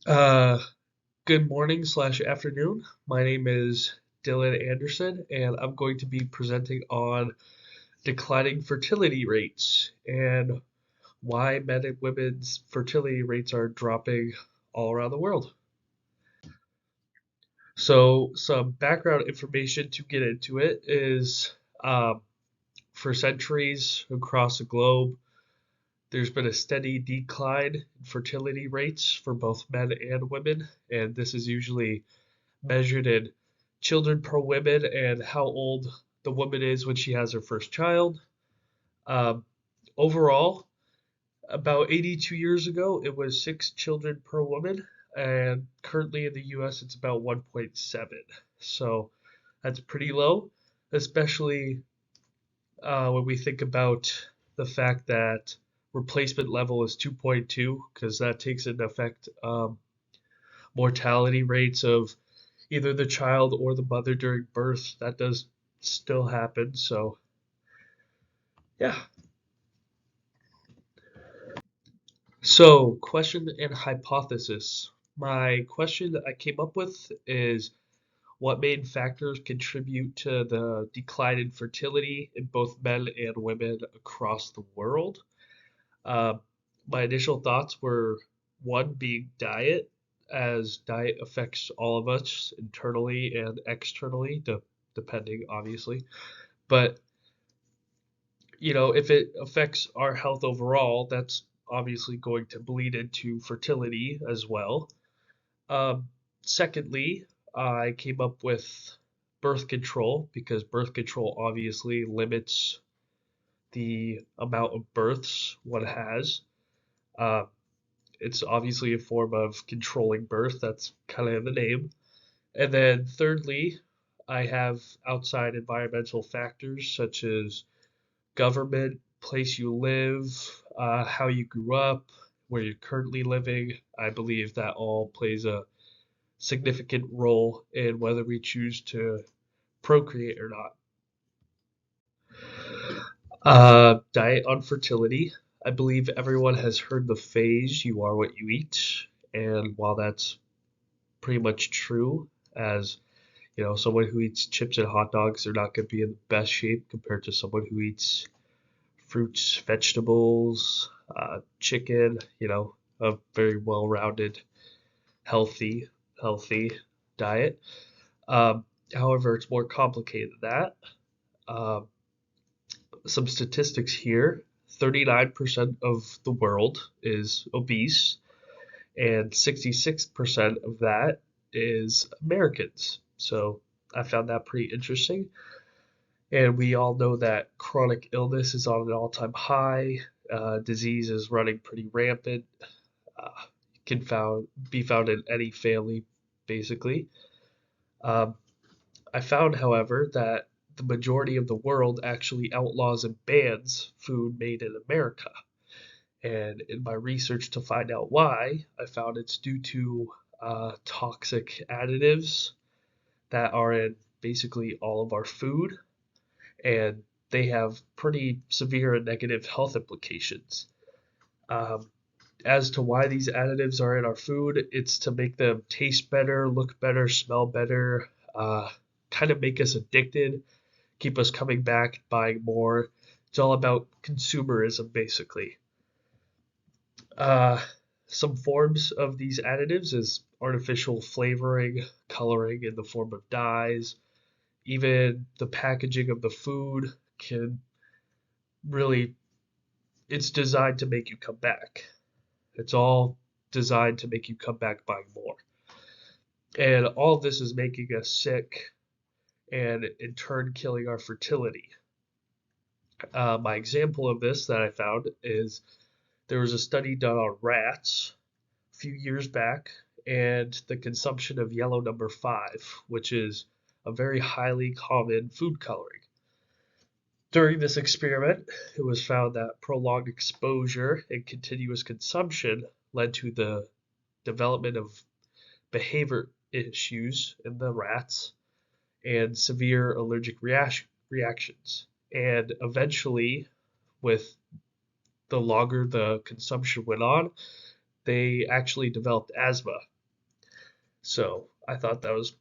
Uh, Good morning slash afternoon. My name is Dylan Anderson, and I'm going to be presenting on declining fertility rates and why men and women's fertility rates are dropping all around the world. So, some background information to get into it is um, for centuries across the globe, there's been a steady decline in fertility rates for both men and women, and this is usually measured in children per woman and how old the woman is when she has her first child. Um, Overall, about 82 years ago, it was 6 children per woman, and currently in the US, it's about 1.7. So that's pretty low, especially when we think about the fact that replacement level is 2.2, because that takes into effect mortality rates of either the child or the mother during birth. That does still happen. So, yeah. So, question and hypothesis. My question that I came up with is what main factors contribute to the decline in fertility in both men and women across the world? Uh, my initial thoughts were one being diet, as diet affects all of us internally and externally, depending obviously. But if it affects our health overall, that's obviously going to bleed into fertility as well. Um, Secondly, I came up with birth control because birth control obviously limits the amount of births one has. Uh, it's obviously a form of controlling birth, that's kind of in the name. And then thirdly, I have outside environmental factors such as government, place you live, how you grew up, where you're currently living. I believe that all plays a significant role in whether we choose to procreate or not. Diet on fertility. I believe everyone has heard the phrase, you are what you eat. And while that's pretty much true, as someone who eats chips and hot dogs, they're not going to be in the best shape compared to someone who eats fruits, vegetables, chicken, a very well-rounded, healthy, healthy diet. Um, However, it's more complicated than that. Um, some statistics here: 39% of the world is obese, and 66% of that is Americans. So I found that pretty interesting. And we all know that chronic illness is on an all-time high. Disease is running pretty rampant. Can be found in any family, basically. Um, I found, however, that the majority of the world actually outlaws and bans food made in America. And in my research to find out why, I found it's due to toxic additives that are in basically all of our food, and they have pretty severe and negative health implications. Um, as to why these additives are in our food, it's to make them taste better, look better, smell better, uh, kind of make us addicted, keep us coming back, buying more. It's all about consumerism, basically. Uh, some forms of these additives is artificial flavoring, coloring in the form of dyes. Even the packaging of the food can really, it's designed to make you come back. It's all designed to make you come back buying more. And all of this is making us sick and in turn killing our fertility. My example of this that I found is there was a study done on rats a few years back, and the consumption of yellow number 5, which is a very highly common food coloring. During this experiment, it was found that prolonged exposure and continuous consumption led to the development of behavior issues in the rats and severe allergic reactions. And eventually, with the longer the consumption went on, they actually developed asthma. So I thought that was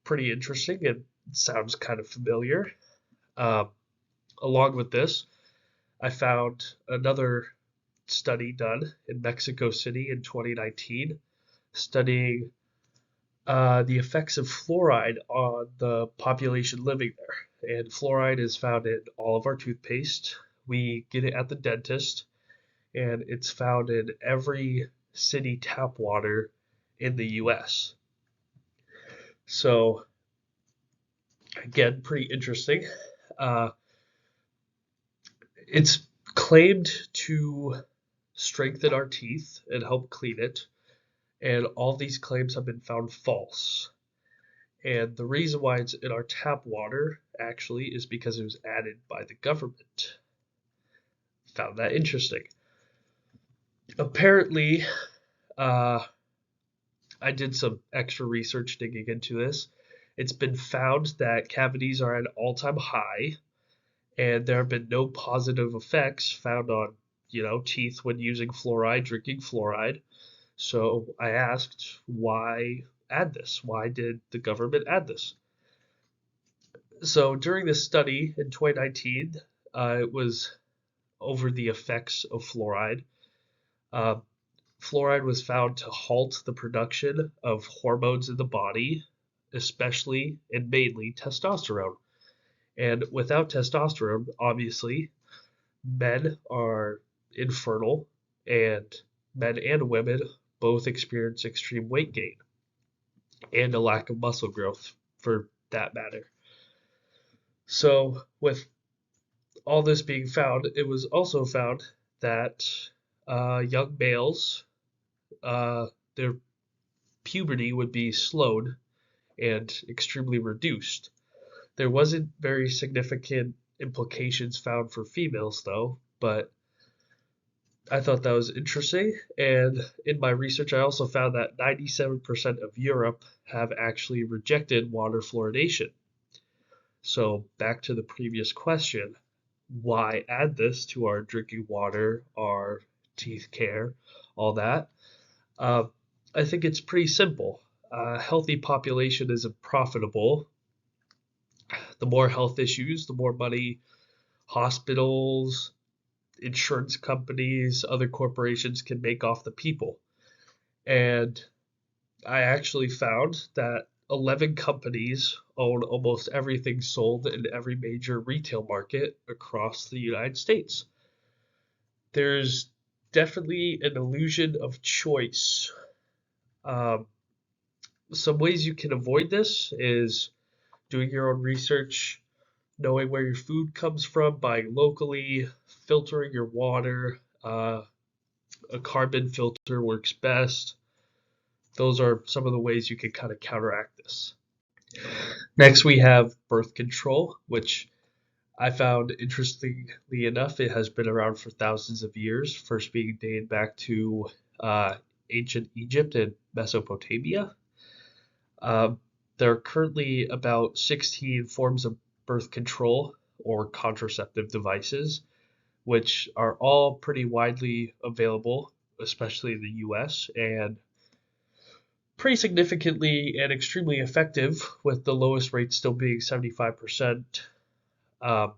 pretty interesting and sounds kind of familiar. Um, Along with this, I found another study done in Mexico City in 2019 studying the effects of fluoride on the population living there. And fluoride is found in all of our toothpaste. We get it at the dentist, and it's found in every city tap water in the US. So, again, pretty interesting. Uh, it's claimed to strengthen our teeth and help clean it, and all these claims have been found false. And the reason why it's in our tap water actually is because it was added by the government. Found that interesting. Apparently, uh, I did some extra research digging into this. It's been found that cavities are at an all-time high, and there have been no positive effects found on, teeth when using fluoride, drinking fluoride. So I asked, why add this? Why did the government add this? So during this study in 2019, it was over the effects of fluoride. Uh, Fluoride was found to halt the production of hormones in the body, especially and mainly testosterone. And without testosterone, obviously, men are infertile, and men and women both experience extreme weight gain and a lack of muscle growth for that matter. So, with all this being found, it was also found that young males, their puberty would be slowed and extremely reduced. There wasn't very significant implications found for females, though, but I thought that was interesting. And in my research, I also found that 97% of Europe have actually rejected water fluoridation. So, back to the previous question, why add this to our drinking water, our teeth care, all that? Uh, I think it's pretty simple. A healthy population isn't profitable. The more health issues, the more money hospitals, insurance companies, other corporations can make off the people. And I actually found that 11 companies own almost everything sold in every major retail market across the United States. There's definitely an illusion of choice. Um, some ways you can avoid this is doing your own research, knowing where your food comes from, buying locally, filtering your water. A carbon filter works best. Those are some of the ways you can kind of counteract this. Next, we have birth control, which I found interestingly enough, it has been around for thousands of years, first being dated back to uh, ancient Egypt and Mesopotamia. Um, there are currently about 16 forms of birth control or contraceptive devices, which are all pretty widely available, especially in the US, and pretty significantly and extremely effective, with the lowest rate still being 75%. Um,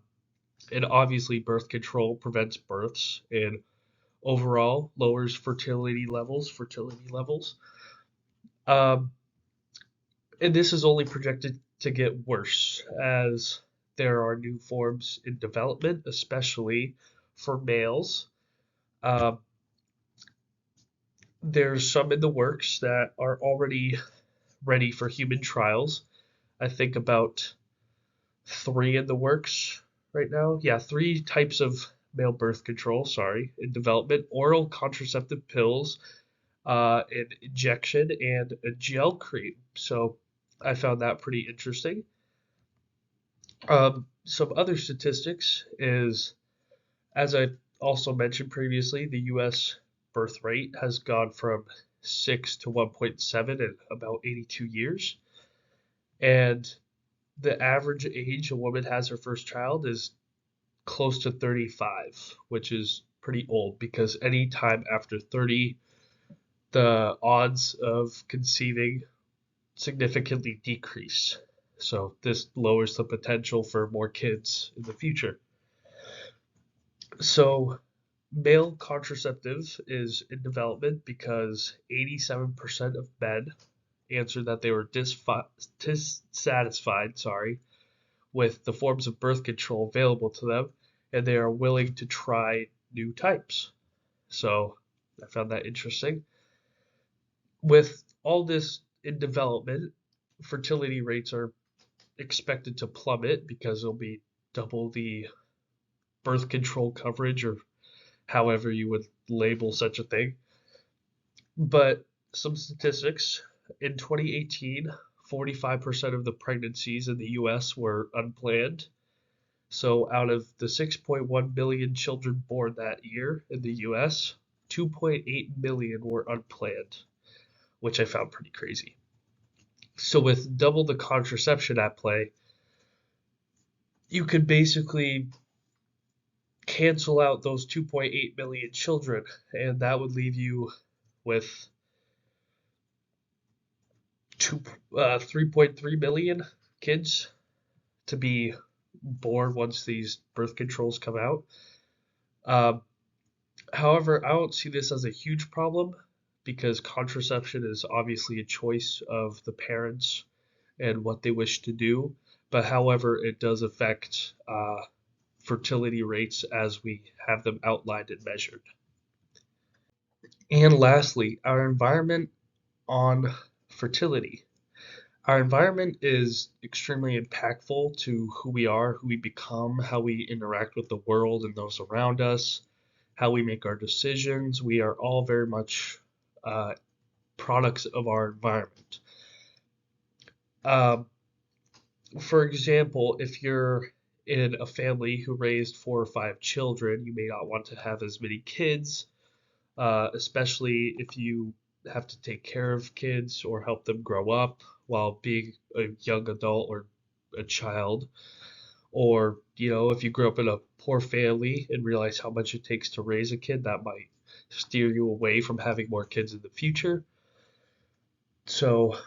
and obviously, birth control prevents births and overall lowers fertility levels. Um, and this is only projected to get worse as there are new forms in development, especially for males. Um, there's some in the works that are already ready for human trials. I think about three in the works right now. Yeah, three types of male birth control, sorry, in development: oral contraceptive pills, an injection, and a gel cream. So I found that pretty interesting. Some other statistics is, as I also mentioned previously, the US birth rate has gone from 6 to 1.7 in about 82 years. And the average age a woman has her first child is close to 35, which is pretty old because any time after 30, the odds of conceiving significantly decrease. So this lowers the potential for more kids in the future. So male contraceptive is in development because 87% of men answered that they were dissatisfied, with the forms of birth control available to them, and they are willing to try new types. So I found that interesting. With all this in development, fertility rates are expected to plummet because there'll be double the birth control coverage, or however you would label such a thing. But some statistics in 2018, 45% of the pregnancies in the US were unplanned. So out of the 6.1 million children born that year in the US, 2.8 million were unplanned, which I found pretty crazy. So with double the contraception at play, you could basically cancel out those 2.8 million children, and that would leave you with 3.3 million kids to be born once these birth controls come out. Um, However, I don't see this as a huge problem because contraception is obviously a choice of the parents and what they wish to do. But however, it does affect fertility rates as we have them outlined and measured. And lastly, our environment on fertility. Our environment is extremely impactful to who we are, who we become, how we interact with the world and those around us, how we make our decisions. We are all very much uh, products of our environment. Um, for example, if you're in a family who raised 4 or 5 children, you may not want to have as many kids, especially if you have to take care of kids or help them grow up while being a young adult or a child. Or, if you grew up in a poor family and realize how much it takes to raise a kid, that might steer you away from having more kids in the future. So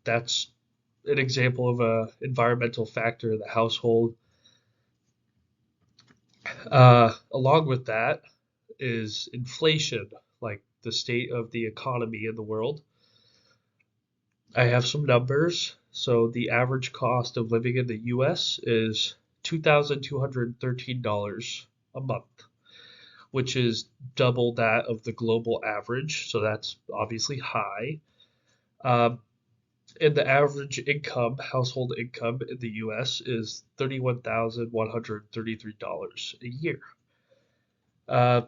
that's an example of a environmental factor in the household. Along with that is inflation, like the state of the economy in the world. I have some numbers. So the average cost of living in the US is $2,213 a month, which is double that of the global average. So that's obviously high. Um, and the average income, household income in the US is $31,133 a year. Uh,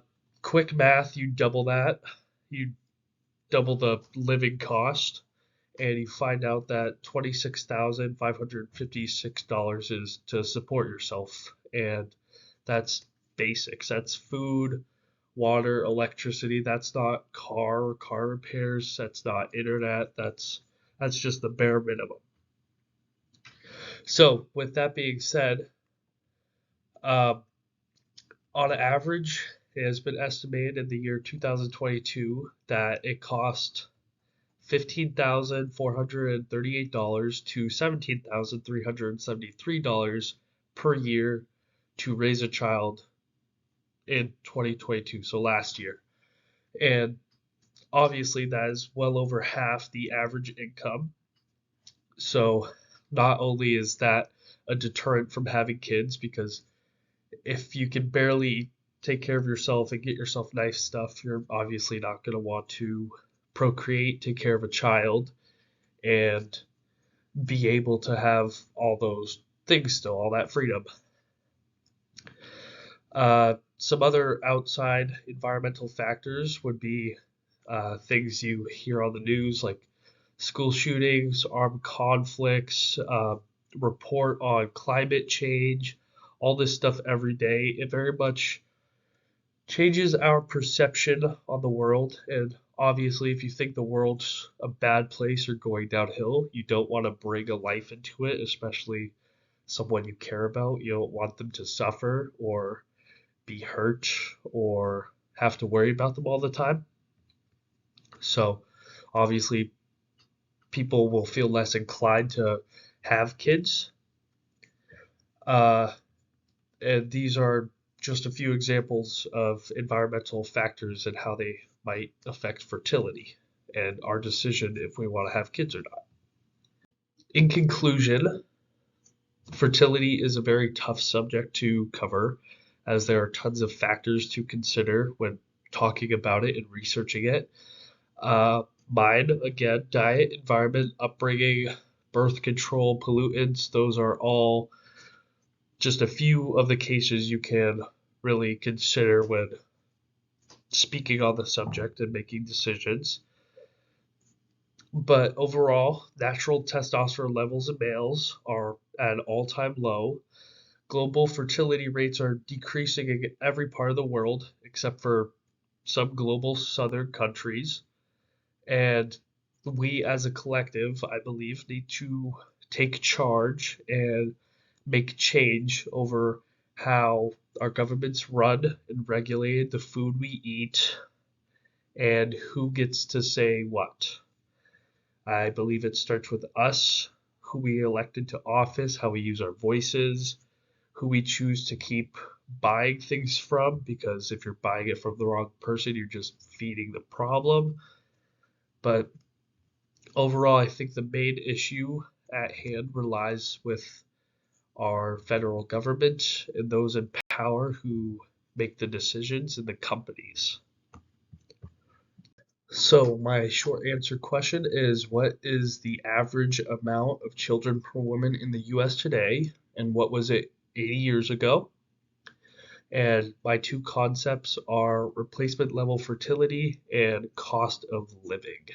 Quick math, you double that, you double the living cost, and you find out that $26,556 is to support yourself. And that's basics. That's food, water, electricity. That's not car repairs. That's not internet. That's just the bare minimum. So, with that being said, um, on average, it has been estimated in the year 2022 that it cost $15,438 to $17,373 per year to raise a child in 2022, so last year. And obviously, that is well over half the average income. So, not only is that a deterrent from having kids, because if you can barely take care of yourself and get yourself nice stuff, you're obviously not going to want to procreate, take care of a child, and be able to have all those things still, all that freedom. Some other outside environmental factors would be things you hear on the news, like school shootings, armed conflicts, report on climate change, all this stuff every day. It very much changes our perception on the world. And obviously, if you think the world's a bad place or going downhill, you don't want to bring a life into it, especially someone you care about. You don't want them to suffer or be hurt or have to worry about them all the time. So obviously, people will feel less inclined to have kids. Uh, and these are just a few examples of environmental factors and how they might affect fertility and our decision if we want to have kids or not. In conclusion, fertility is a very tough subject to cover as there are tons of factors to consider when talking about it and researching it. Mine, again, diet, environment, upbringing, birth control, pollutants, those are all just a few of the cases you can really consider when speaking on the subject and making decisions. But overall, natural testosterone levels in males are at an all time low. Global fertility rates are decreasing in every part of the world except for some global southern countries. And we as a collective, I believe, need to take charge and make change over how our governments run and regulate the food we eat and who gets to say what. I believe it starts with us, who we elect into office, how we use our voices, who we choose to keep buying things from, because if you're buying it from the wrong person, you're just feeding the problem. But overall, I think the main issue at hand relies with our federal government and those in power who make the decisions and the companies. So, my short answer question is, what is the average amount of children per woman in the US today, and what was it 80 years ago? And my two concepts are replacement level fertility and cost of living.